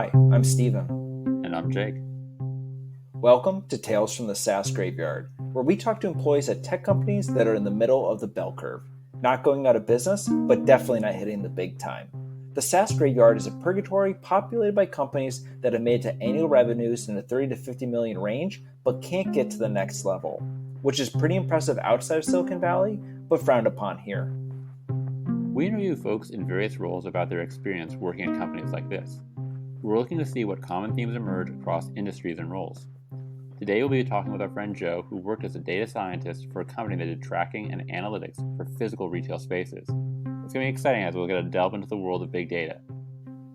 Hi, I'm Steven. And I'm Jake. Welcome to Tales from the SaaS Graveyard, where we talk to employees at tech companies that are in the middle of the bell curve, not going out of business, but definitely not hitting the big time. The SaaS Graveyard is a purgatory populated by companies that have made it to annual revenues in the 30 to 50 million range, but can't get to the next level, which is pretty impressive outside of Silicon Valley, but frowned upon here. We interview folks in various roles about their experience working at companies like this. We're looking to see what common themes emerge across industries and roles. Today we'll be talking with our friend Joe, who worked as a data scientist for a company that did tracking and analytics for physical retail spaces. It's going to be exciting as we're going to delve into the world of big data.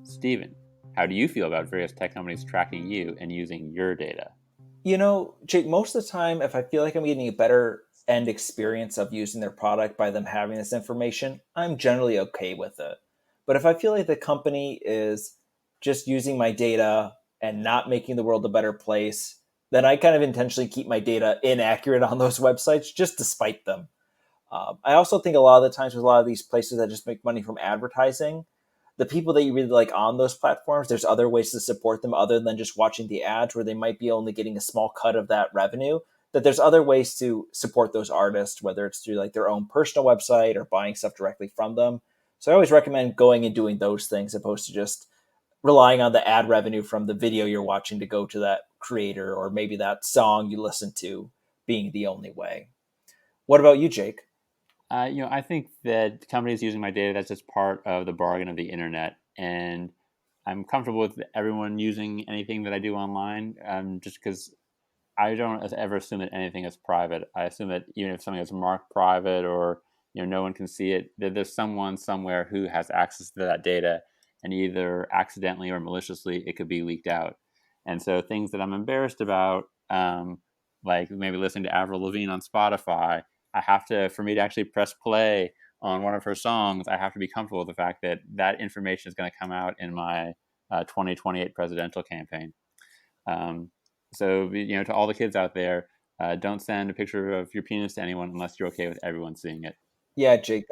Steven, how do you feel about various tech companies tracking you and using your data? You know, Jake, most of the time, if I feel like I'm getting a better end experience of using their product by them having this information, I'm generally okay with it. But if I feel like the company is just using my data and not making the world a better place, then I kind of intentionally keep my data inaccurate on those websites just to spite them. I also think a lot of the times with a lot of these places that just make money from advertising, the people that you really like on those platforms, there's other ways to support them other than just watching the ads where they might be only getting a small cut of that revenue. That there's other ways to support those artists, whether it's through like their own personal website or buying stuff directly from them. So I always recommend going and doing those things opposed to just relying on the ad revenue from the video you're watching to go to that creator or maybe that song you listen to being the only way. What about you, Jake? I think that companies using my data, that's just part of the bargain of the internet. And I'm comfortable with everyone using anything that I do online, just because I don't ever assume that anything is private. I assume that even if something is marked private or no one can see it, that there's someone somewhere who has access to that data, and either accidentally or maliciously it could be leaked out. And so things that I'm embarrassed about, like maybe listening to Avril Lavigne on Spotify, for me to actually press play on one of her songs, I have to be comfortable with the fact that that information is going to come out in my 2028 presidential campaign. Um, so, to all the kids out there, don't send a picture of your penis to anyone unless you're okay with everyone seeing it. Yeah, Jake,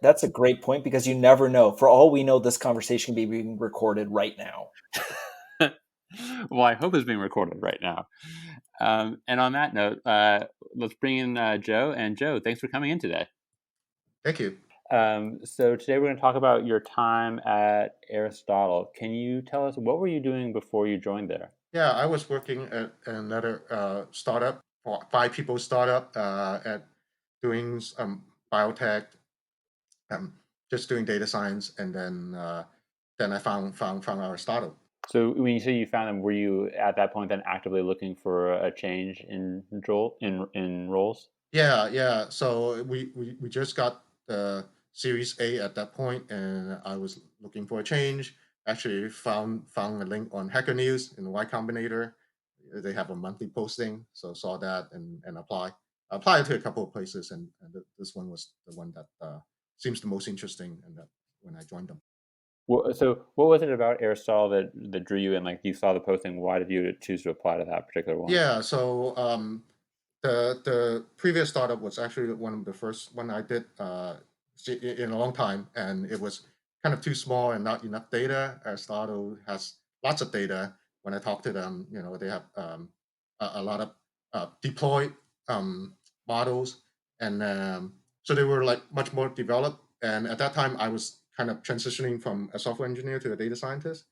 that's a great point because you never know. For all we know, this conversation can be being recorded right now. Well, I hope it's being recorded right now. And on that note, let's bring in Joe. And Joe, thanks for coming in today. Thank you. So today we're going to talk about your time at Aristotle. Can you tell us what were you doing before you joined there? Yeah, I was working at another startup, five people startup at doing biotech, um, just doing data science, and then I found our startup. So when you say you found them, were you at that point then actively looking for a change in roles? Yeah. So we just got the Series A at that point, and I was looking for a change. Actually, found a link on Hacker News in Y Combinator. They have a monthly posting, so saw that and apply. I applied to a couple of places, and this one was the one that seems the most interesting, and that when I joined them. So what was it about Aristotle that drew you in? Like you saw the posting, why did you choose to apply to that particular one? Yeah, so the previous startup was actually one of the first one I did in a long time, and it was kind of too small and not enough data. Aristotle has lots of data. When I talk to them, they have a lot of deployed models, and so they were like much more developed. And at that time, I was kind of transitioning from a software engineer to a data scientist.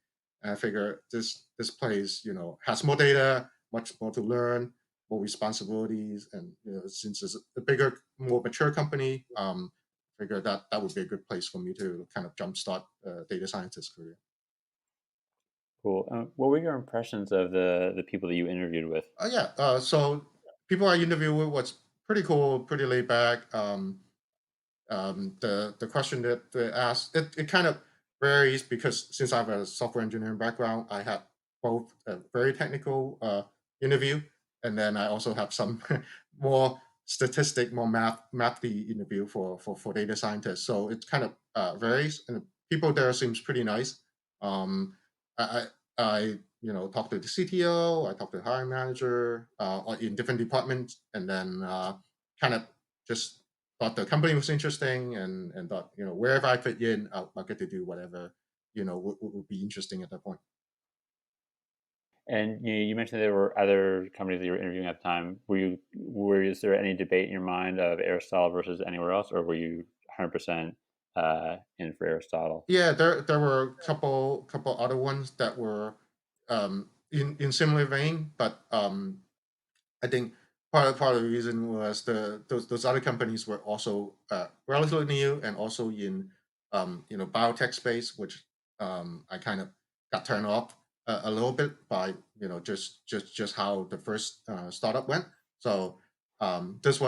And I figure this place, has more data, much more to learn, more responsibilities, and since it's a bigger, more mature company, figure that would be a good place for me to kind of jumpstart a data scientist career. Cool. What were your impressions of the people that you interviewed with? Yeah, so people I interviewed with was pretty cool, pretty laid back. The question that they asked, it kind of varies because since I have a software engineering background, I had both a very technical interview, and then I also have some more statistic, more mathy interview for data scientists. So it kind of varies, and the people there seems pretty nice. I talked to the CTO, I talked to the hiring manager in different departments, and then kind of just thought the company was interesting, and thought wherever I fit in, I'll get to do whatever would be interesting at that point. And you mentioned there were other companies that you were interviewing at the time. Is there any debate in your mind of Aristotle versus anywhere else, or were you 100% in for Aristotle? Yeah, there were a couple other ones that were in similar vein, but I think part of the reason was those other companies were also relatively new and also in biotech space, which I kind of got turned off a little bit by just how the first startup went. So this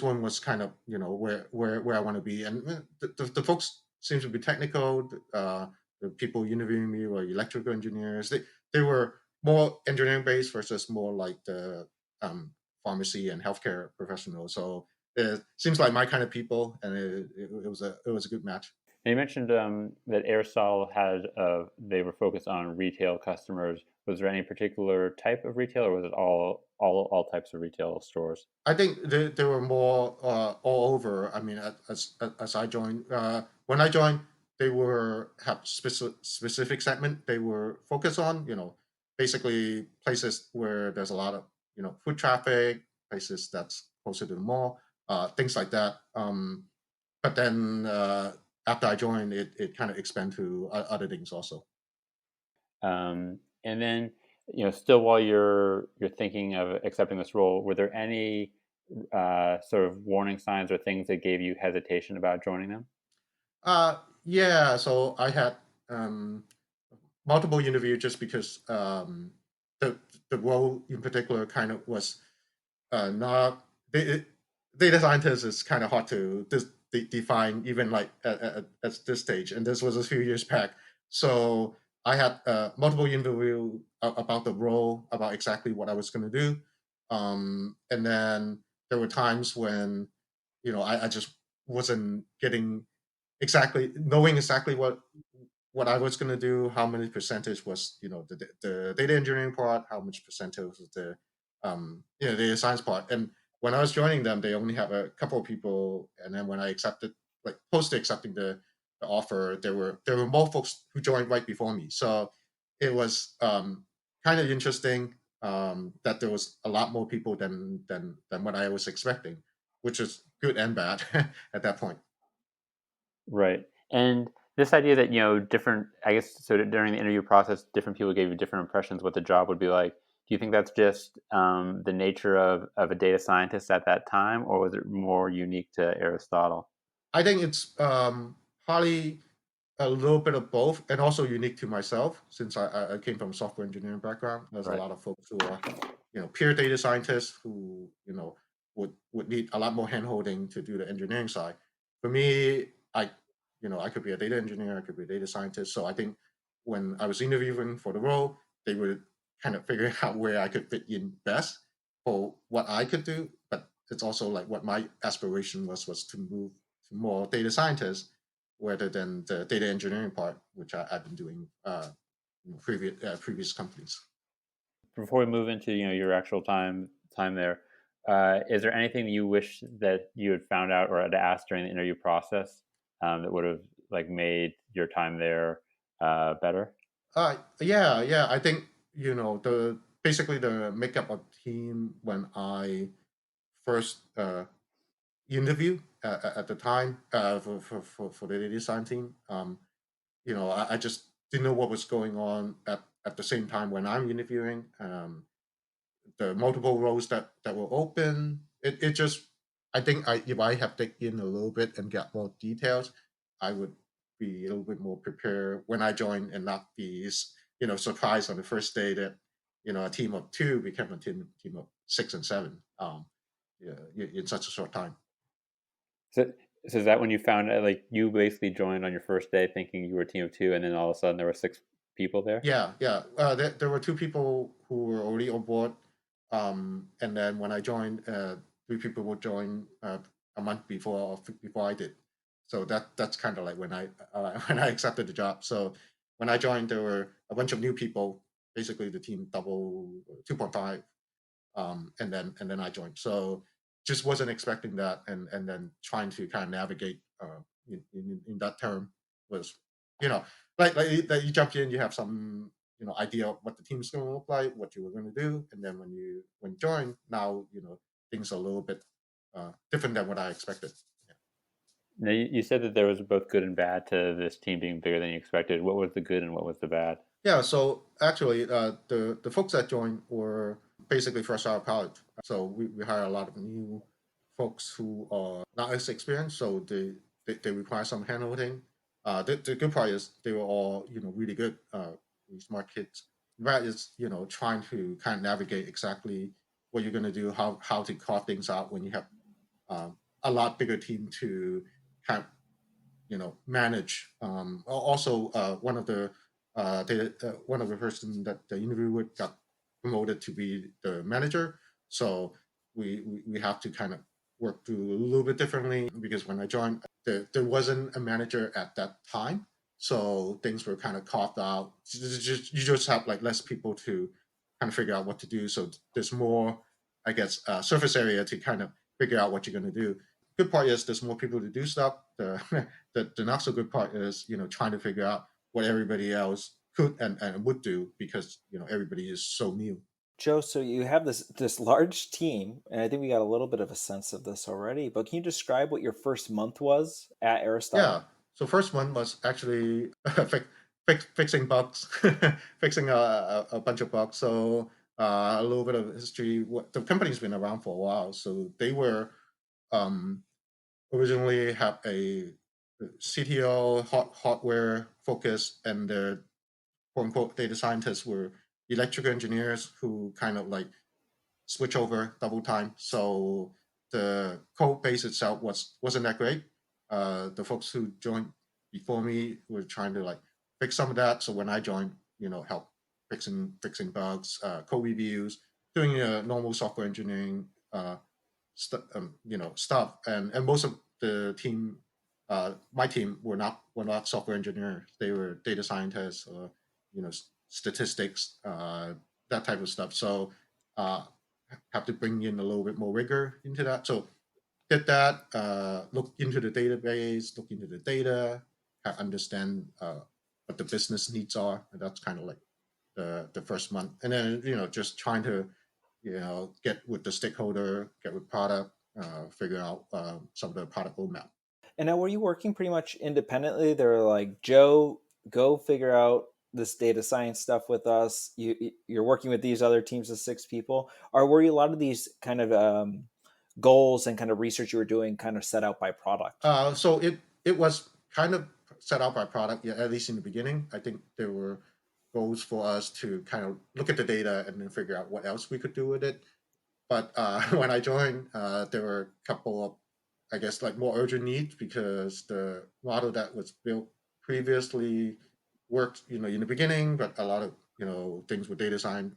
one was kind of where I want to be, and the folks seem to be technical. The people interviewing me were electrical engineers. They were more engineering based versus more like the um, pharmacy and healthcare professionals. So it seems like my kind of people, and it was a good match. Now, you mentioned that Aristotle they were focused on retail customers. Was there any particular type of retail, or was it all types of retail stores? I think there were more all over. I mean, as I joined, when I joined, they were have specific segment they were focused on. Basically places where there's a lot of foot traffic, places that's closer to the mall, things like that. But then after I joined, it kind of expand to other things also. And then, still while you're thinking of accepting this role, were there any sort of warning signs or things that gave you hesitation about joining them? Yeah. So I had multiple interviews just because the the role in particular kind of was not data scientist is kind of hard to define even like at this stage, and this was a few years back. So I had multiple interview about the role, about exactly what I was going to do, and then there were times when I just wasn't getting exactly knowing exactly what I was going to do, how many percentage was the data engineering part, how much percentage was the data science part. And when I was joining them, they only have a couple of people, and then when I accepted, like post accepting the offer, there were more folks who joined right before me. So it was kind of interesting that there was a lot more people than what I was expecting, which is good and bad at that point. Right. And this idea that, different, I guess, so during the interview process, different people gave you different impressions what the job would be like. Do you think that's just the nature of a data scientist at that time, or was it more unique to Aristotle? I think it's partly a little bit of both, and also unique to myself since I came from a software engineering background. There's a Right. lot of folks who are, pure data scientists who would need a lot more handholding to do the engineering side. For me, I could be a data engineer, I could be a data scientist. So I think when I was interviewing for the role, they would kind of figure out where I could fit in best for what I could do. But it's also like what my aspiration was to move to more data scientists rather than the data engineering part, which I've been doing in previous companies. Before we move into your actual time there, is there anything you wish that you had found out or had asked during the interview process that would have like made your time there better? Yeah. I think the basically the makeup of team when I first interview at the time for the data science team. I just didn't know what was going on at the same time when I'm interviewing. The multiple roles that were open. It just I think if I have dig in a little bit and get more details, I would be a little bit more prepared when I join and not be surprised on the first day that a team of two became a team of 6 and 7. Yeah, in such a short time. So, so is that when you found out, like you basically joined on your first day thinking you were a team of two, and then all of a sudden there were six people there? Yeah, yeah. There were two people who were already on board, and then when I joined, three people would join a month before I did. So that's kind of like when I when I accepted the job. So when I joined, there were a bunch of new people. Basically, the team double 2.5, and then I joined. So just wasn't expecting that, and then trying to kind of navigate in that term was, you know, like you jump in, you have some idea of what the team's going to look like, what you were going to do, and then when you join, now things are a little bit different than what I expected. Yeah. Now, you said that there was both good and bad to this team being bigger than you expected. What was the good and what was the bad? Yeah, so actually, the folks that joined were basically fresh out of college. So we hire a lot of new folks who are not as experienced, so they require some handholding. The good part is they were all really good, really smart kids. That is trying to kind of navigate exactly what you're going to do, how to carve things out when you have a lot bigger team to kind of manage. Also, one of the person that the interview with got promoted to be the manager. So we have to kind of work through a little bit differently because when I joined, there wasn't a manager at that time, so things were kind of carved out. You just have like less people to kind of figure out what to do. So there's more, I guess, surface area to kind of figure out what you're going to do. Good part is there's more people to do stuff. The not so good part is trying to figure out what everybody else could and would do because everybody is so new. Joe, so you have this large team, and I think we got a little bit of a sense of this already. But can you describe what your first month was at Yeah. Aristotle? So first one was actually fixing bugs, fixing a bunch of bugs. So a little bit of history. The company's been around for a while, so they were um, originally have a CTO hardware focus, and their quote unquote data scientists were electrical engineers who kind of like switch over double time. So the code base itself wasn't that great. The folks who joined before me were trying to like fix some of that. So when I joined, help fixing bugs, code reviews, doing normal software engineering stuff. And most of the team, my team, were not software engineers. They were data scientists or statistics, that type of stuff. So uh, have to bring in a little bit more rigor into that. So did that, look into the database, look into the data, understand what the business needs are. And that's kind of like the first month, and then just trying to get with the stakeholder, get with product, figure out some of the product roadmap. And now, were you working pretty much independently? They're like, Joe, go figure out this data science stuff with us. You're working with these other teams of 6 people. Or were you a lot of these kind of goals and kind of research you were doing kind of set out by product? So it was kind of set out by product, yeah, at least in the beginning. I think there were goals for us to kind of look at the data and then figure out what else we could do with it. But when I joined, there were a couple of, I guess, like more urgent needs because the model that was built previously worked, in the beginning, but a lot of things with data science,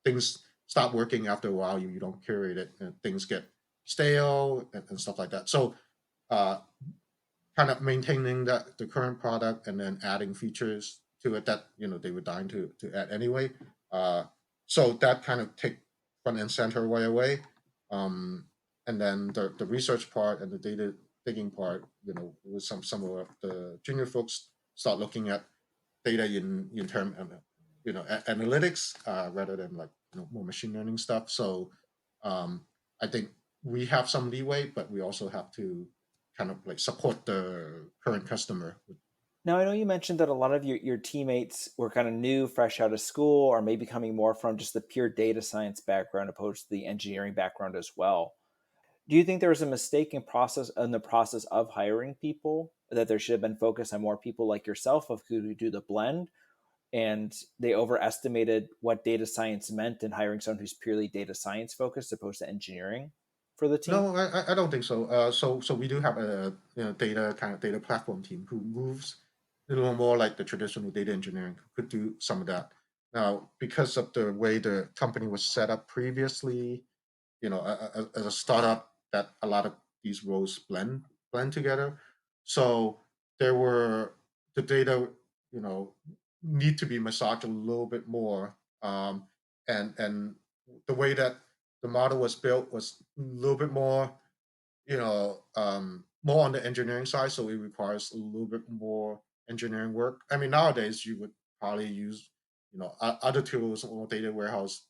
things stop working after a while. You don't curate it, and things get stale and stuff like that. So, uh, kind of maintaining the current product and then adding features to it that they were dying to add anyway. Uh, so that kind of take front and center right away. Um, and then the research part and the data digging part, with some of the junior folks start looking at data in term of analytics rather than like more machine learning stuff. So I think we have some leeway, but we also have to kind of like support the current customer. Now, I know you mentioned that a lot of your teammates were kind of new, fresh out of school, or maybe coming more from just the pure data science background opposed to the engineering background as well. Do you think there was a mistake in the process of hiring people, that there should have been focus on more people like yourself of who do the blend, and they overestimated what data science meant in hiring someone who's purely data science focused opposed to engineering for the team? No, I don't think so. So we do have a data platform team who moves a little more like the traditional data engineering who could do some of that. Now, because of the way the company was set up previously, as a startup, that a lot of these roles blend together. So there were the data, you know, need to be massaged a little bit more, and the way that the model was built was a little bit more on the engineering side. So it requires a little bit more engineering work. I mean, nowadays you would probably use other tools or data warehouse,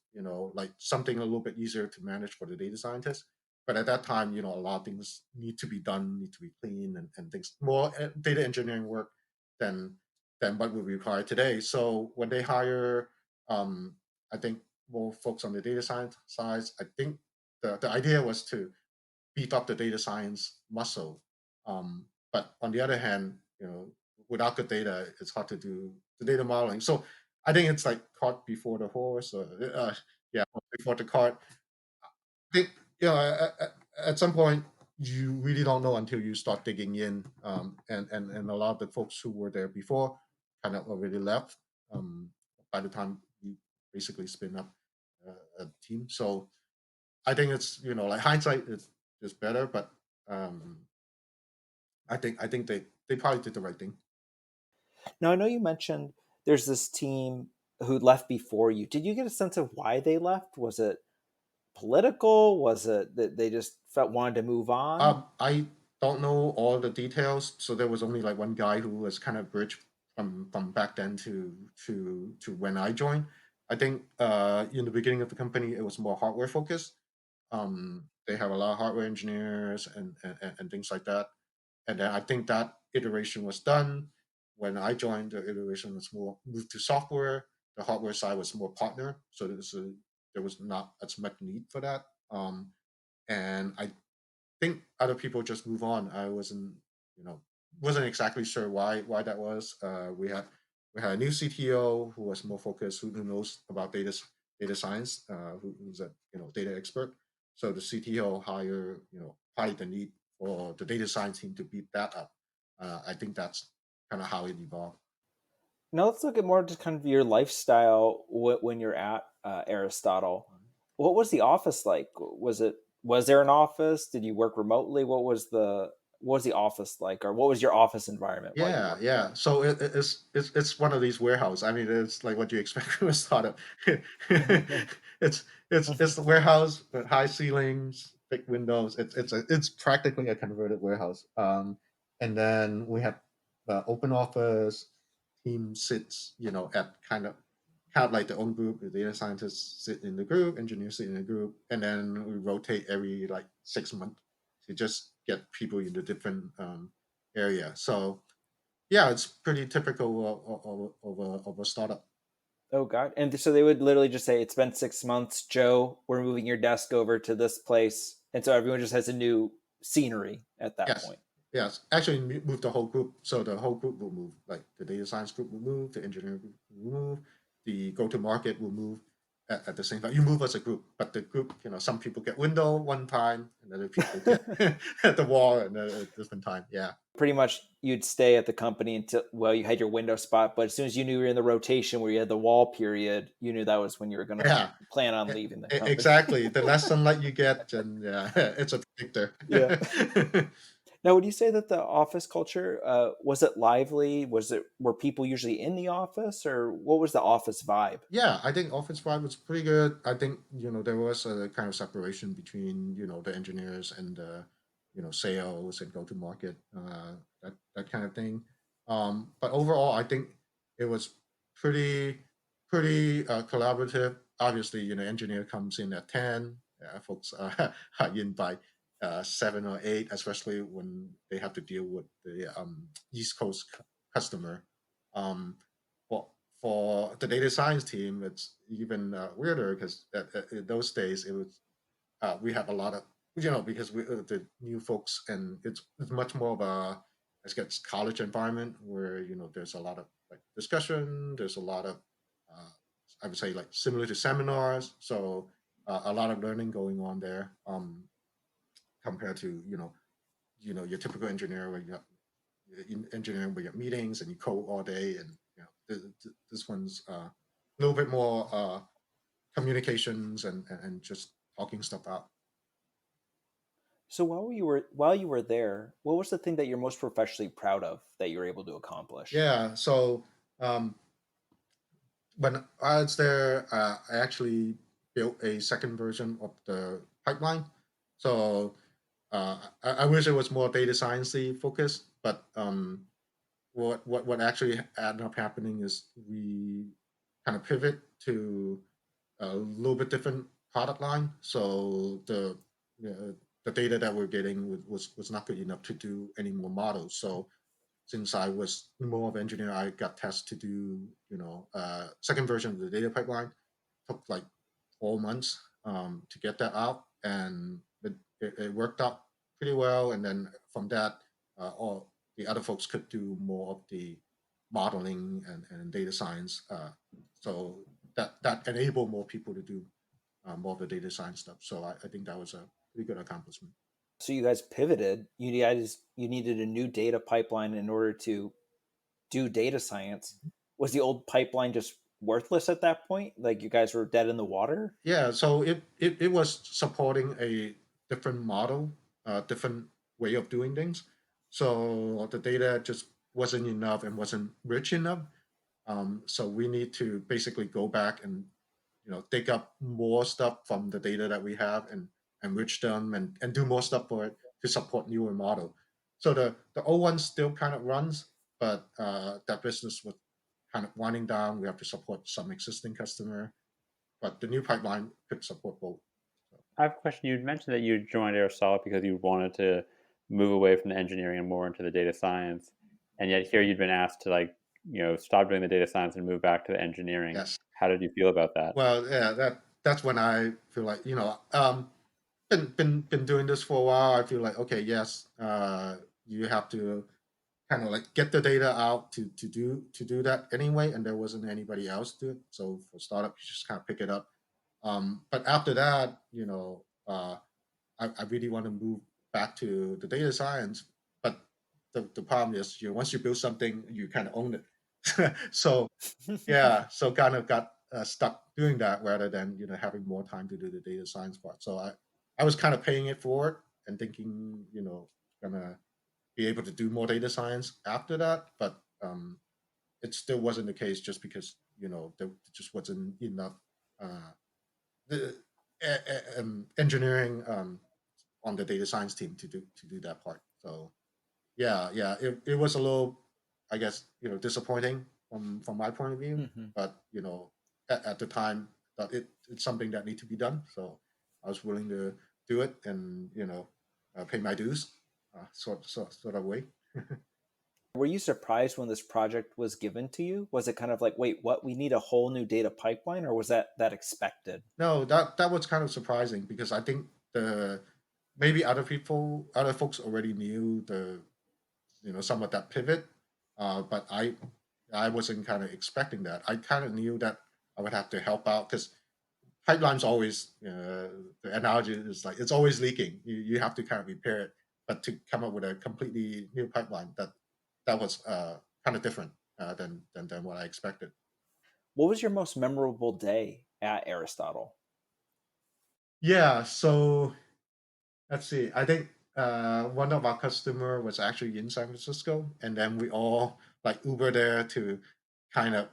like something a little bit easier to manage for the data scientist. But at that time, a lot of things need to be done, need to be clean, and things more data engineering work than what we require today. So when they hire, I think more folks on the data science side, I think the idea was to beef up the data science muscle. But on the other hand, without good data, it's hard to do the data modeling. So I think it's like cart before the horse, or yeah, before the cart. I think at some point you really don't know until you start digging in, and a lot of the folks who were there before kind of already left. Um, by the time you basically spin up a team, so I think it's like hindsight is better, but um, I think they probably did the right thing. Now, I know you mentioned there's this team who left before you. Did you get a sense of why they left? Was it political? Was it that they just felt wanted to move on? I don't know all the details, so there was only like one guy who was kind of bridge from back then to when I joined. I think in the beginning of the company it was more hardware focused. They have a lot of hardware engineers and things like that. And then I think that iteration was done. When I joined, the iteration was more moved to software. The hardware side was more partner, so there was not as much need for that. And I think other people just move on. I you know, wasn't exactly sure why that was. We had a new CTO who was more focused, who knows about data science, who's a data expert. So the CTO hire probably the need for the data science team to beat that up. I think that's kind of how it evolved. Now let's look at more just kind of your lifestyle when you're at Aristotle. What was the office like? Was there an office? Did you work remotely? What was the office like, or what was your office environment while you Yeah, worked yeah. there? So it's one of these warehouses. I mean, it's like what you expect from a startup. It's the warehouse with high ceilings, big windows. It's practically a converted warehouse. And then we have open office. Team sits, at kind of like the own group. The data scientists sit in the group, engineers sit in the group, and then we rotate every like 6 months to just get people into different area. So yeah, it's pretty typical of a startup. Oh God! And so they would literally just say, "It's been 6 months, Joe. We're moving your desk over to this place," and so everyone just has a new scenery at that Yes, point. yes. Actually, move the whole group. So the whole group will move. Like the data science group will move, the engineering group will move, the go to market will move at the same time. You move as a group, but the group, some people get window one time, and other people get at the wall and at a different time. Yeah, Pretty much, you'd stay at the company until you had your window spot, but as soon as you knew you were in the rotation where you had the wall period, you knew that was when you were going to yeah. plan on leaving the company. Exactly. The less sunlight you get, and yeah, it's a predictor. Yeah. Now, would you say that the office culture was it lively? Were people usually in the office, or what was the office vibe? Yeah, I think Office 5 was pretty good. I think, there was a kind of separation between, the engineers and the, sales and go to market, that kind of thing. But overall, I think it was pretty, pretty collaborative. Obviously, engineer comes in at 10, folks are in by 7 or 8, especially when they have to deal with the East Coast customer. Um, for the data science team, it's even weirder because in those days it was we have a lot of because we the new folks, and it's much more of a I guess college environment where there's a lot of like discussion. There's a lot of uh, I would say like similar to seminars, so a lot of learning going on there compared to your typical engineer where you have in engineering where you have meetings and you code all day, and this one's a little bit more communications and just talking stuff out. So while you were there, what was the thing that you're most professionally proud of that you were able to accomplish? Yeah, so um, when I was there, I actually built a second version of the pipeline. So I wish it was more data sciencey focused, but what actually ended up happening is kind of pivot to a little bit different product line. So the data that we're getting was not good enough to do any more models. So since I was more of an engineer, I got tasked to do second version of the data pipeline. Took like 4 months to get that out, and it worked out pretty well. And then from that, all the other folks could do more of the modeling and data science. So that enabled more people to do more of the data science stuff. So I think that was a pretty good accomplishment. So you guys pivoted. You needed a new data pipeline in order to do data science. Was the old pipeline just worthless at that point? Like you guys were dead in the water? Yeah, so it was supporting a different model, different way of doing things. So the data just wasn't enough and wasn't rich enough. So we need to basically go back and dig up more stuff from the data that we have and enrich them and do more stuff for it to support newer model. So the old one still kind of runs, but that business was kind of winding down. We have to support some existing customer, but the new pipeline could support both. So, I have a question. You mentioned that you joined Aristotle because you wanted to move away from the engineering and more into the data science, and yet here you'd been asked to stop doing the data science and move back to the engineering. yes. How did you feel about that? Well, yeah, that's when I feel like been doing this for a while. I feel like okay, yes, you have to kind of like get the data out to do that anyway, and there wasn't anybody else to it. So for startup, you just kind of pick it up. But after that, I really want to move back to the data science. But the problem is, once you build something, you kind of own it. So yeah, so kind of got stuck doing that rather than having more time to do the data science part. So I was kind of paying it forward and thinking gonna be able to do more data science after that, but it still wasn't the case just because there just wasn't enough uh, the engineering on the data science team to do that part. So yeah, it was a little, I guess, disappointing from my point of view, Mhm. but at the time that it's something that need to be done, so I was willing to do it and pay my dues, sort of way. Were you surprised when this project was given to you? Was it kind of like, wait, what? We need a whole new data pipeline, or was that expected? No, that was kind of surprising because I think the maybe other folks already knew the some of that pivot, but I wasn't kind of expecting that. I kind of knew that I would have to help out because pipeline's always the analogy is like it's always leaking. You have to kind of repair it, but to come up with a completely new pipeline that was kind of different than what I expected. What was your most memorable day at Aristotle? Yeah, so let's see. I think one of our customer was actually in San Francisco, and then we all like Uber there to kind of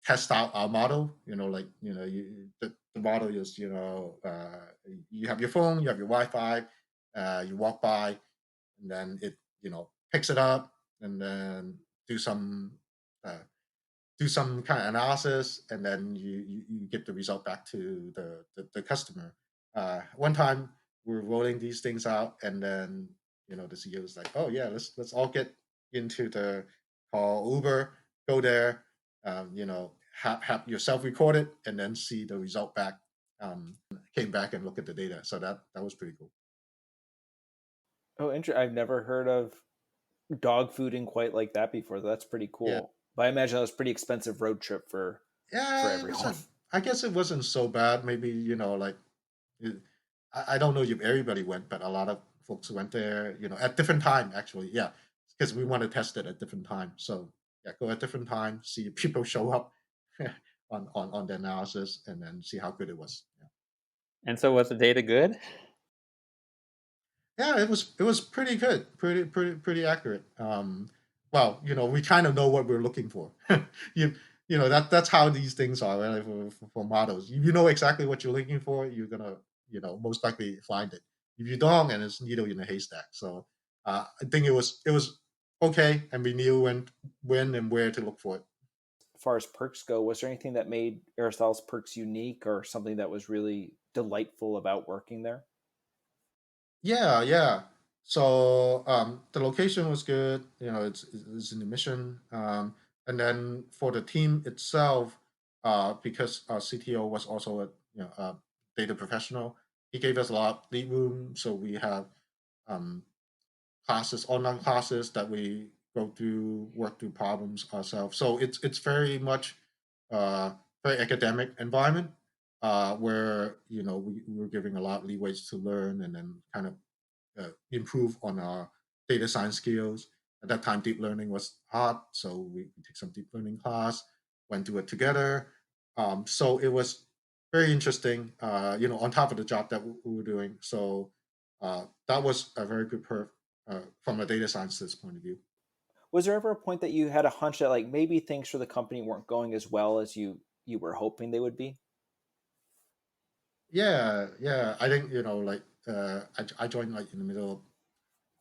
test out our model. The model is you have your phone, you have your Wi-Fi, you walk by, and then it picks it up, and then do some uh, kind of analysis, and then you get the result back to the customer. One time we were rolling these things out, and then the CEO was like, "Oh yeah, let's all get into the call Uber, go there, have yourself record it, and then see the result back." Came back and look at the data, so that was pretty cool. Oh, interesting. I've never heard of dog fooding quite like that before. That's pretty Yeah, cool. But I imagine that was a pretty expensive road trip for yeah, it everyone. wasn't. I guess it wasn't so bad. Maybe like It- I don't know if everybody went, but a lot of folks went there, at different time actually. Yeah, because we want to test it at different time. So yeah, go at different time, see if people show up on the analysis, and then see how good it was. Yeah. And so, was the data good? Yeah, it was pretty good, pretty accurate. Well, we kind of know what we're looking for. you that's how these things are, right? For models. If you know exactly what you're looking for, you're gonna most likely find it. If you don't, and it's needle in a haystack. So I think it was okay, and we knew when and where to look for it. far as perks go, was there anything that made Aristotle's perks unique or something that was really delightful about working there? Yeah, yeah. So the location was good. It's in the mission. And then for the team itself, because our CTO was also a data professional, he gave us a lot of lead room. So we have um, classes, online classes that we go through, work through problems ourselves. So it's very much uh, very academic environment where we were giving a lot of leeways to learn and then kind of improve on our data science skills. At that time, deep learning was hot, so we took some deep learning class, went through it together. So it was very interesting, on top of the job that we were doing. So that was a very good perk from a data scientist point of view. Was there ever a point that you had a hunch that like maybe things for the company weren't going as well as you were hoping they would be? Yeah, yeah. I think I joined like in the middle of,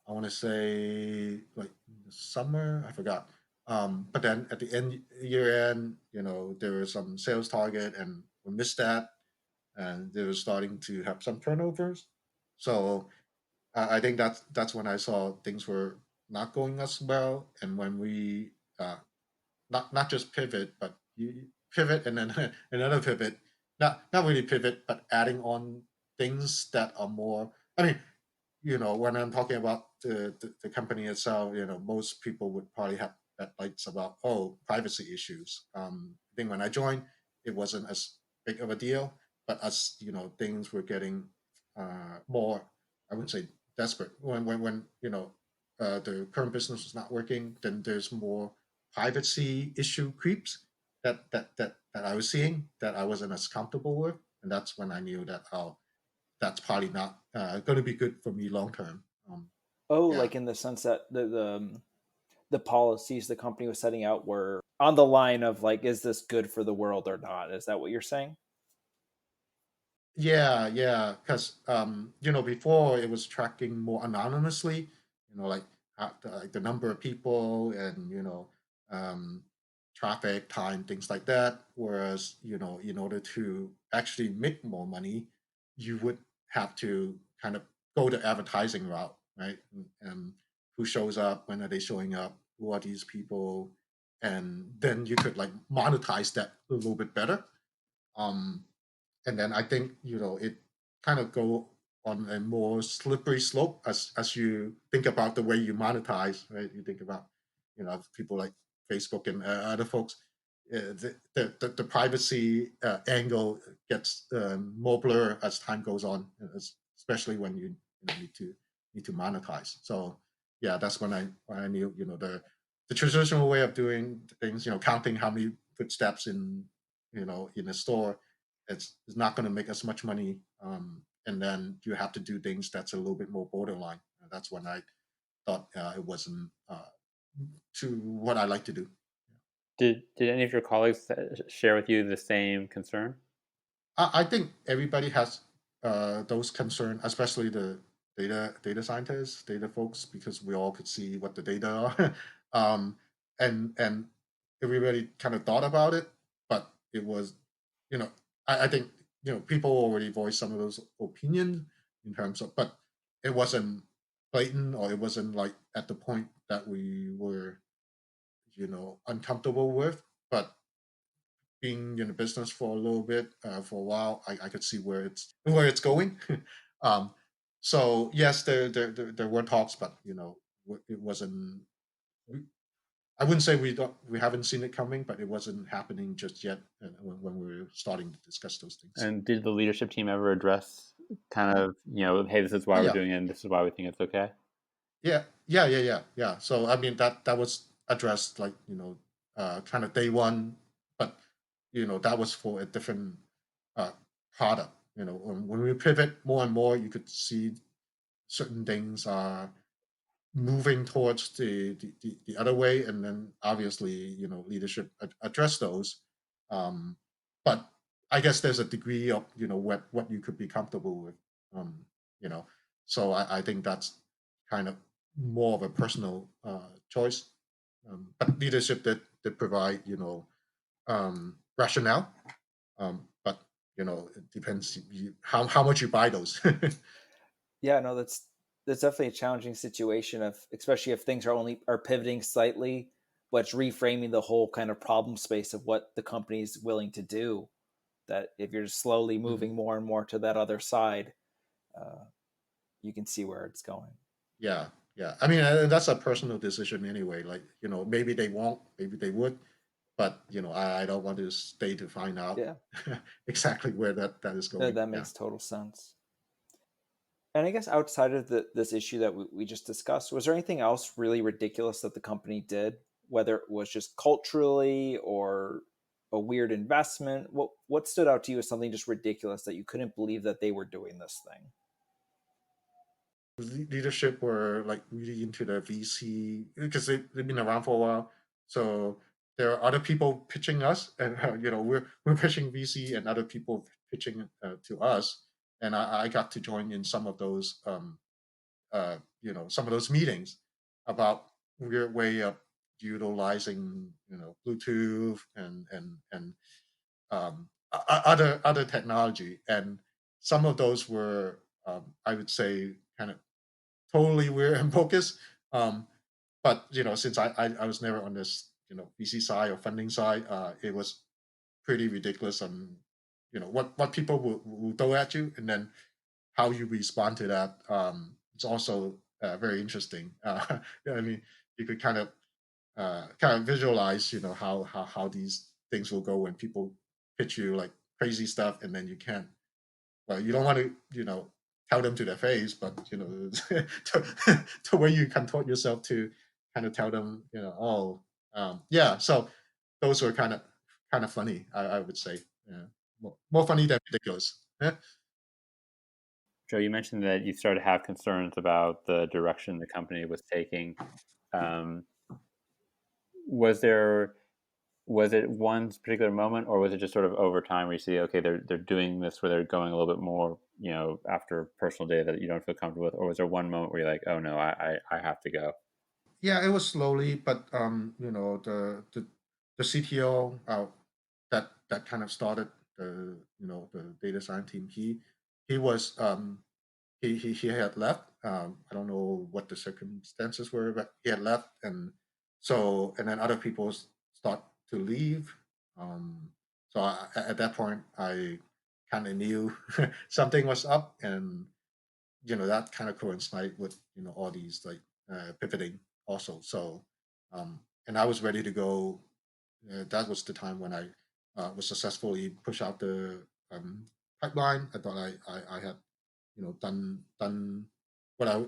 I want to say like the summer. I forgot. But then at the end year end, there was some sales target and we missed that, and they were starting to have some turnovers. So I think that's when I saw things were not going as well, and when we not just pivot, but you pivot and then another pivot. Not really pivot, but adding on things that are more. I mean, when I'm talking about the company itself, most people would probably have that lights about, privacy issues. I think when I joined, it wasn't as big of a deal, but as things were getting more, I wouldn't say desperate. When the current business is not working, then there's more privacy issue creeps that I was seeing that I wasn't as comfortable with, and that's when I knew that, that's probably not going to be good for me long term. Oh, Yeah, like in the sense that the policies the company was setting out were on the line of like, is this good for the world or not? Is that what you're saying? yeah, yeah. Because before it was tracking more anonymously. Like the number of people and um, traffic time, things like that. Whereas in order to actually make more money, you would have to kind of go the advertising route, right? And who shows up? When are they showing up? Who are these people? And then you could like monetize that a little bit better. Um, and then I think it kind of go on a more slippery slope as you think about the way you monetize, right? You think about people like Facebook and other folks. The privacy angle gets more blur as time goes on, especially when you need to monetize. So yeah, that's when I knew the traditional way of doing things, counting how many footsteps in a store, it's not going to make as much money. And then you have to do things that's a little bit more borderline. That's when I thought it wasn't to what I like to do. Did any of your colleagues share with you the same concern? I think everybody has those concerns, especially the data scientists, data folks, because we all could see what the data are, and everybody kind of thought about it, but it was, you know, I think people already voiced some of those opinions in terms of, but it wasn't blatant or it wasn't like at the point that we were uncomfortable with, but being in the business for a little bit, for a while, I could see where it's going. um, so yes, there were talks, but it wasn't. I wouldn't say we haven't seen it coming, but it wasn't happening just yet when we were starting to discuss those things. And did the leadership team ever address kind of, hey, this is why Oh we're yeah, doing it and this is why we think it's okay? yeah, yeah, yeah, yeah, yeah. So I mean that was addressed like kind of day one, but that was for a different uh, product. When we pivot more and more, you could see certain things are moving towards the other way, and then obviously leadership address those. Um, but I guess there's a degree of what you could be comfortable with. Um, you know, so I think that's kind of more of a personal choice. But leadership that provide rationale. But it depends how much you buy those. Yeah, no, that's definitely a challenging situation of especially if things are pivoting slightly, but it's reframing the whole kind of problem space of what the company is willing to do. That if you're just slowly Mhm. moving more and more to that other side, uh, you can see where it's going. Yeah, yeah. I mean, that's a personal decision anyway. Like, maybe they won't, maybe they would, but I don't want to stay to find out Yeah, exactly where that is no, going. that Yeah. makes total sense. And I guess outside of this issue that we just discussed, was there anything else really ridiculous that the company did, whether it was just culturally or a weird investment? What stood out to you as something just ridiculous that you couldn't believe that they were doing this thing? Leadership were like really into the VC because they've been around for a while. So there are other people pitching us, and we're pitching VC, and other people pitching to us. And I got to join in some of those some of those meetings about weird way of utilizing Bluetooth and other technology, and some of those were I would say kind of totally weird and bogus. Um, but since I was never on this VC side or funding side, it was pretty ridiculous on what people will throw at you, and then how you respond to that. It's also very interesting. I mean, you could kind of visualize how these things will go when people pitch you like crazy stuff, and then you can't well, you don't want to, tell them to their face, but to where you contort yourself to kind of tell them, oh, yeah. So those were kind of funny, I would say. Yeah, more funny than ridiculous. Yeah. Joe, you mentioned that you started to have concerns about the direction the company was taking. Um, was there was it one particular moment, or was it just sort of over time where you see, okay, they're doing this where they're going a little bit more, after personal data that you don't feel comfortable with, or was there one moment where you're like, oh no, I have to go? Yeah, it was slowly, but the CTO that kind of started the data science team. He was he had left. I don't know what the circumstances were, but he had left, and then other people start to leave. So at that point, I kind of knew something was up, and that kind of coincided with all these like pivoting also. So and I was ready to go. That was the time when I was successfully push out the pipeline. I thought I had done what I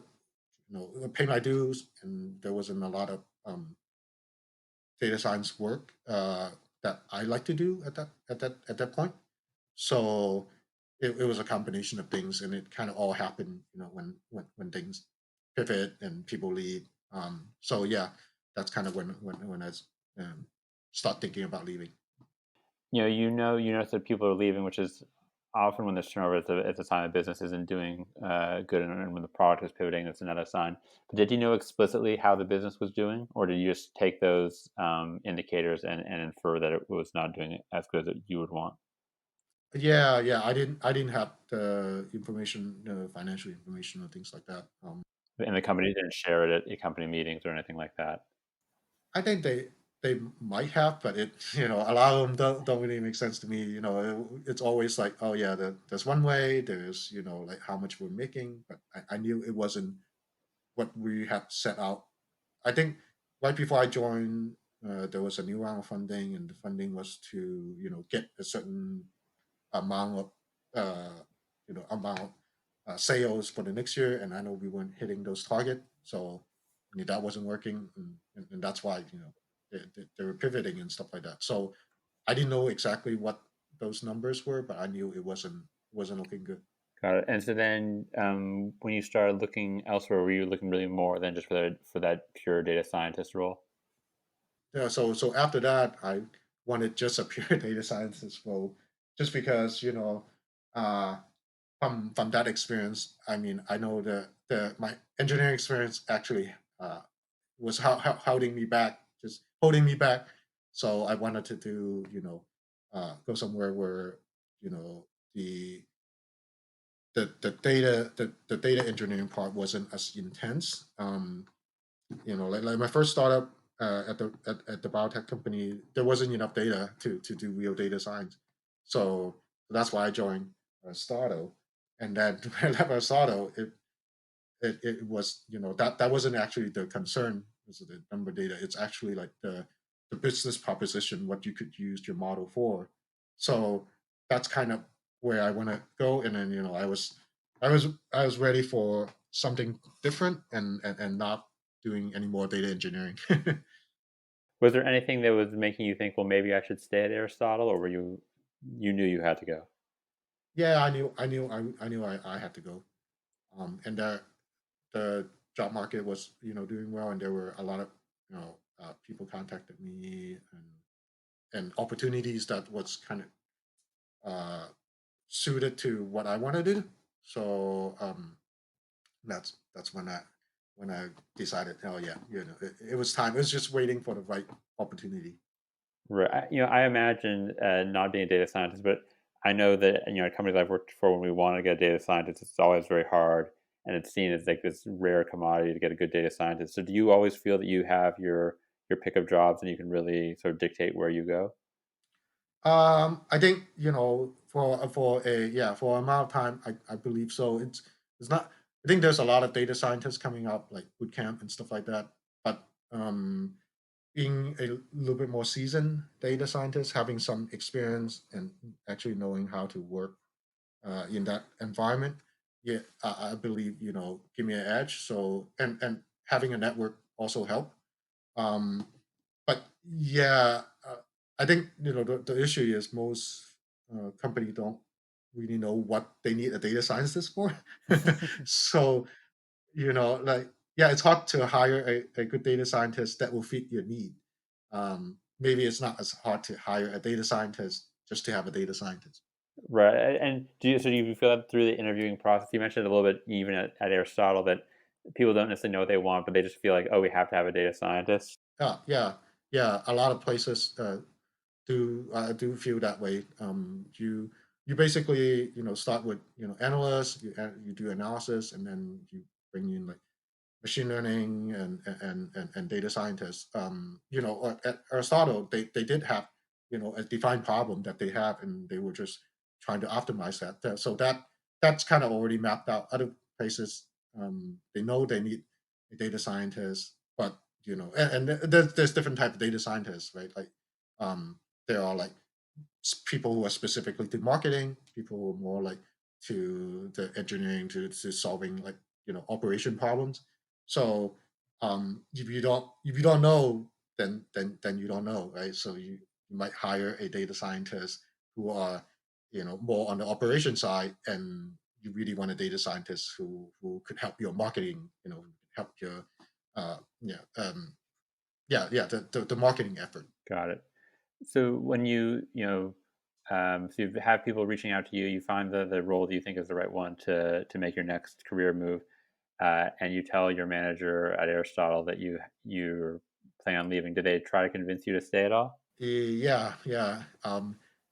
pay my dues, and there wasn't a lot of data science work that I like to do at that point. So it was a combination of things, and it kind of all happened, when things pivot and people leave. So yeah, that's kind of when I start thinking about leaving. You notice that people are leaving, which is often when there's turnover at the time the business isn't doing good, and when the product is pivoting, that's another sign. But did you know explicitly how the business was doing, or did you just take those indicators and infer that it was not doing it as good as you would want? Yeah, yeah. I didn't have the information, financial information or things like that. And the company didn't share it at company meetings or anything like that. I think they might have, but it a lot of them don't really make sense to me. It's always like, oh yeah, there's one way. There's like how much we're making, but I knew it wasn't what we had set out. I think right before I joined, there was a new round of funding, and the funding was to get a certain amount of amount sales for the next year, and I know we weren't hitting those target, so that wasn't working, and that's why they were pivoting and stuff like that. So I didn't know exactly what those numbers were, but I knew it wasn't looking good. Got it. And so then, when you started looking elsewhere, were you looking really more than just for that pure data scientist role? Yeah, so after that, I wanted just a pure data scientist role, just because uh, from that experience. I mean, I know the my engineering experience actually was holding me back, just holding me back So I wanted to do, go somewhere where, you know, the the data engineering part wasn't as intense. Like my first startup at the biotech company, there wasn't enough data to do real data science. So that's why I joined Aristotle. And then when I left Aristotle, it was, that wasn't actually the concern, was the number of data. It's actually like the business proposition, what you could use your model for. So that's kind of where I want to go. And then, I was ready for something different, and not doing any more data engineering. Was there anything that was making you think, well, maybe I should stay at Aristotle, or were you knew you had to go? Yeah, I knew I had to go. And the job market was, doing well, and there were a lot of, people contacted me, and opportunities that was kind of uh, suited to what I want to do. So that's when I decided, oh yeah, it was time. It was just waiting for the right opportunity. Right. I imagine not being a data scientist, but I know that at companies I've worked for, when we want to get a data scientist, it's always very hard, and it's seen as like this rare commodity to get a good data scientist. So, do you always feel that you have your pick of jobs and you can really sort of dictate where you go? I think, for amount of time, I believe so. It's not. I think there's a lot of data scientists coming up, like bootcamp and stuff like that. But being a little bit more seasoned data scientist, having some experience and actually knowing how to work in that environment, yeah, I believe, give me an edge. So, and having a network also help. Um, but yeah, I think, the issue is most company don't really know what they need a data scientist for. So, like, yeah, it's hard to hire a good data scientist that will fit your need. Maybe it's not as hard to hire a data scientist just to have a data scientist. Right. And do you feel that through the interviewing process? You mentioned a little bit even at Aristotle that people don't necessarily know what they want, but they just feel like, oh, we have to have a data scientist. Yeah. Yeah. A lot of places do feel that way. You basically, start with, analysts. You do analysis, and then you bring in, like, machine learning and data scientists. At Aristotle, they did have, a defined problem that they have, and they were just trying to optimize that. So that's kind of already mapped out. Other places, they know they need a data scientist, but, and there's different type of data scientists, right? Like, there are, like, people who are specifically to marketing, people who are more like to the engineering, to solving, like, operation problems. So if you don't know, then you don't know, right? So you might hire a data scientist who are, more on the operation side, and you really want a data scientist who could help your marketing, help your yeah the marketing effort. Got it. So when so you have people reaching out to you, you find the role that you think is the right one to make your next career move, and you tell your manager at Aristotle that you're planning on leaving. Do they try to convince you to stay at all? Yeah, yeah.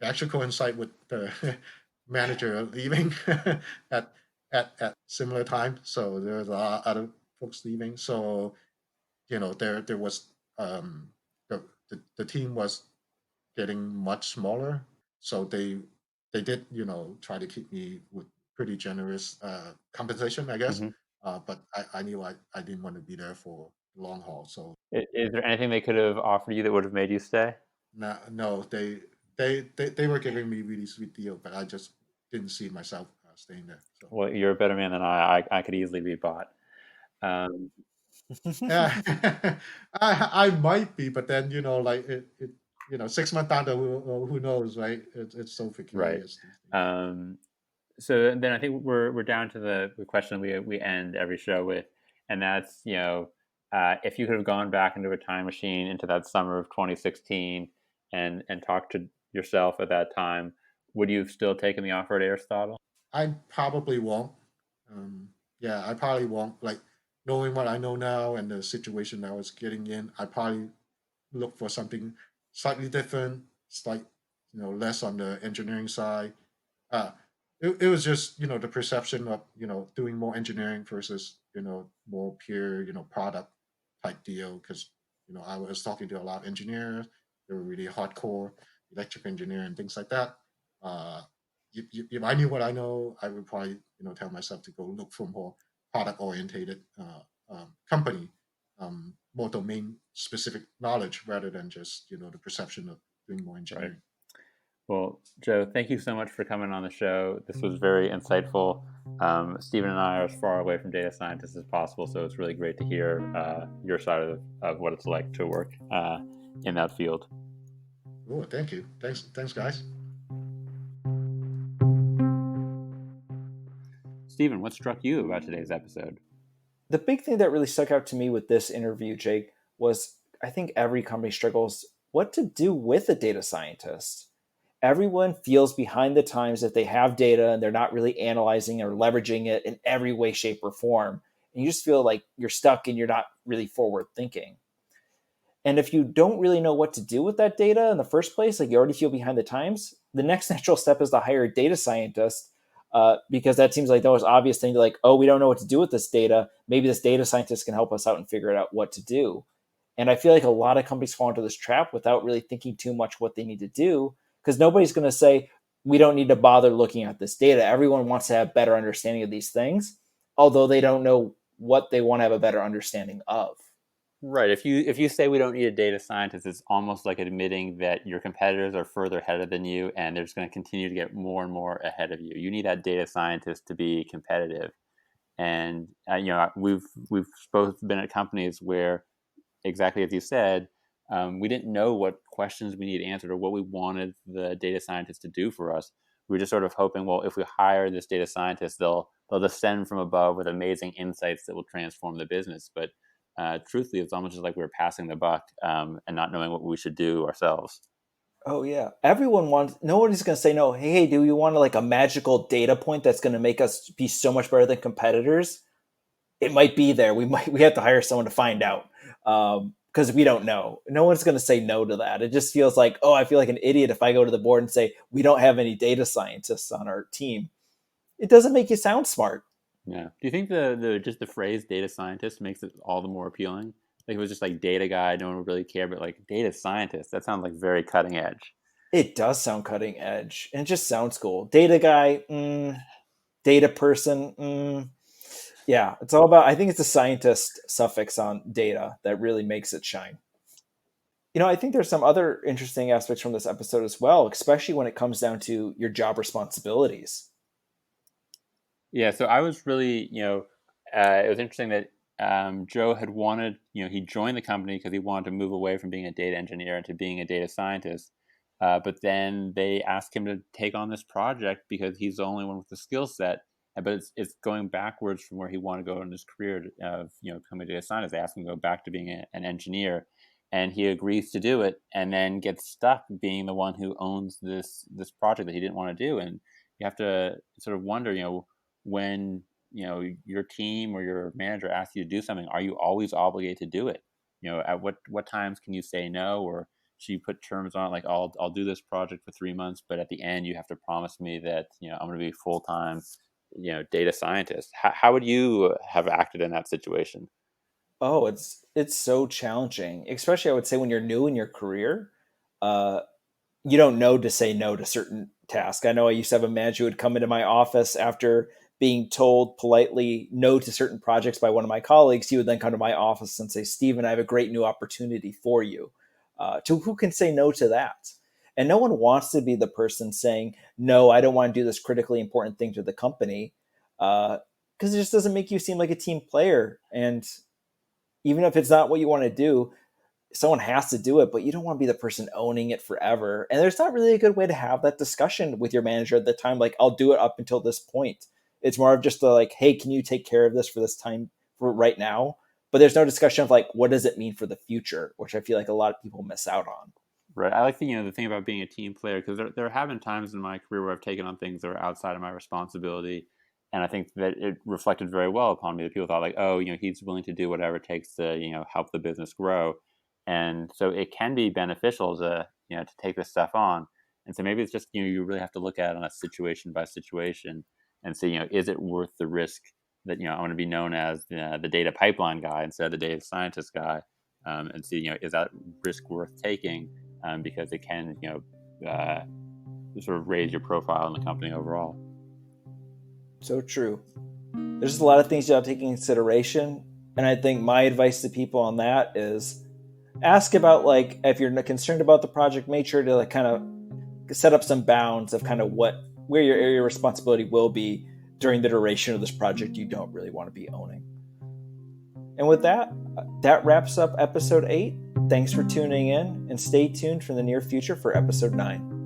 It actually coincide with the manager leaving at at similar time. So there's a lot of other folks leaving. So, there was, the team was getting much smaller. So they did, try to keep me with pretty generous compensation, I guess. Hmm. But I knew I didn't want to be there for the long haul. So Is there anything they could have offered you that would have made you stay? no, they were giving me really sweet deal, but I just didn't see myself staying there. So Well, you're a better man than I could easily be bought. Um, yeah, I might be, but then, like, 6 months down the road, who knows, right? It's so right. precarious these days. Um, so then I think we're down to the question we end every show with, and that's if you could have gone back into a time machine into that summer of 2016 and talked to yourself at that time, would you have still taken the offer at Aristotle? I probably won't. Yeah, I probably won't. Like, knowing what I know now and the situation that I was getting in, I probably look for something slightly different, less on the engineering side. Uh, it was just the perception of doing more engineering versus more pure product type deal, because I was talking to a lot of engineers. They were really hardcore electrical engineer and things like that. Uh, if I knew what I know, I would probably tell myself to go look for more product orientated company, more domain specific knowledge rather than just the perception of doing more Right. engineering. Well, Joe, thank you so much for coming on the show. This was very insightful. Stephen and I are as far away from data scientists as possible, so it's really great to hear your side of what it's like to work in that field. Oh, thank you. Thanks, guys. Stephen, what struck you about today's episode? The big thing that really stuck out to me with this interview, Jake, was I think every company struggles what to do with a data scientist. Everyone feels behind the times if they have data and they're not really analyzing or leveraging it in every way, shape, or form. And you just feel like you're stuck and you're not really forward thinking. And if you don't really know what to do with that data in the first place, like you already feel behind the times, the next natural step is to hire a data scientist, because that seems like the most obvious thing to like, oh, we don't know what to do with this data. Maybe this data scientist can help us out and figure out what to do. And I feel like a lot of companies fall into this trap without really thinking too much what they need to do, because nobody's going to say, we don't need to bother looking at this data. Everyone wants to have better understanding of these things, although they don't know what they want to have a better understanding of. Right. If you say we don't need a data scientist, it's almost like admitting that your competitors are further ahead than you, and they're just going to continue to get more and more ahead of you. You need that data scientist to be competitive. And we've both been at companies where, exactly as you said, we didn't know what questions we need answered or what we wanted the data scientist to do for us. We were just sort of hoping, well, if we hire this data scientist, they'll descend from above with amazing insights that will transform the business. But truthfully, it's almost just like we were passing the buck and not knowing what we should do ourselves. Oh yeah, everyone wants. Nobody's going to say no. Hey, do you want like a magical data point that's going to make us be so much better than competitors? It might be there. We have to hire someone to find out, because we don't know. No one's going to say no to that. It just feels like, oh, I feel like an idiot if I go to the board and say we don't have any data scientists on our team. It doesn't make you sound smart. Yeah. Do you think the just the phrase data scientist makes it all the more appealing? Like, it was just like data guy, no one would really care, but like data scientist, that sounds like very cutting edge. It does sound cutting edge, and it just sounds cool. Data guy, data person. Yeah, it's all about. I think it's a scientist suffix on data that really makes it shine. I think there's some other interesting aspects from this episode as well, especially when it comes down to your job responsibilities. Yeah, so I was really, it was interesting that Joe had wanted, he joined the company because he wanted to move away from being a data engineer into being a data scientist. But then they asked him to take on this project because he's the only one with the skill set. But it's going backwards from where he wanted to go in his career of, becoming a data scientist. They asked him to go back to being an engineer, and he agrees to do it, and then gets stuck being the one who owns this project that he didn't want to do. And you have to sort of wonder, when your team or your manager asks you to do something, are you always obligated to do it? At what times can you say no, or should you put terms on it, like I'll do this project for 3 months, but at the end you have to promise me that I'm going to be full-time data scientist. How would you have acted in that situation? Oh, it's so challenging, especially I would say when you're new in your career. Uh, you don't know to say no to certain tasks. I know I used to have a manager who would come into my office after being told politely no to certain projects by one of my colleagues. He would then come to my office and say, Stephen, I have a great new opportunity for you. To who can say no to that? And no one wants to be the person saying, no, I don't want to do this critically important thing to the company, because it just doesn't make you seem like a team player. And even if it's not what you want to do, someone has to do it, but you don't want to be the person owning it forever. And there's not really a good way to have that discussion with your manager at the time. Like, I'll do it up until this point. It's more of just like, hey, can you take care of this for this time for right now? But there's no discussion of like, what does it mean for the future, which I feel like a lot of people miss out on. Right. I like the thing about being a team player, because there have been times in my career where I've taken on things that are outside of my responsibility, and I think that it reflected very well upon me. That people thought like, oh, he's willing to do whatever it takes to help the business grow, And so it can be beneficial to take this stuff on. And so maybe it's just you really have to look at it on a situation by situation and see is it worth the risk that I want to be known as the data pipeline guy instead of the data scientist guy, and see is that risk worth taking, because it can sort of raise your profile in the company overall. So true. There's just a lot of things you have to take into consideration, and I think my advice to people on that is ask about, like, if you're concerned about the project, make sure to like kind of set up some bounds of kind of where your area of responsibility will be during the duration of this project you don't really want to be owning. And with that wraps up episode 8. Thanks for tuning in, and stay tuned for the near future for episode 9.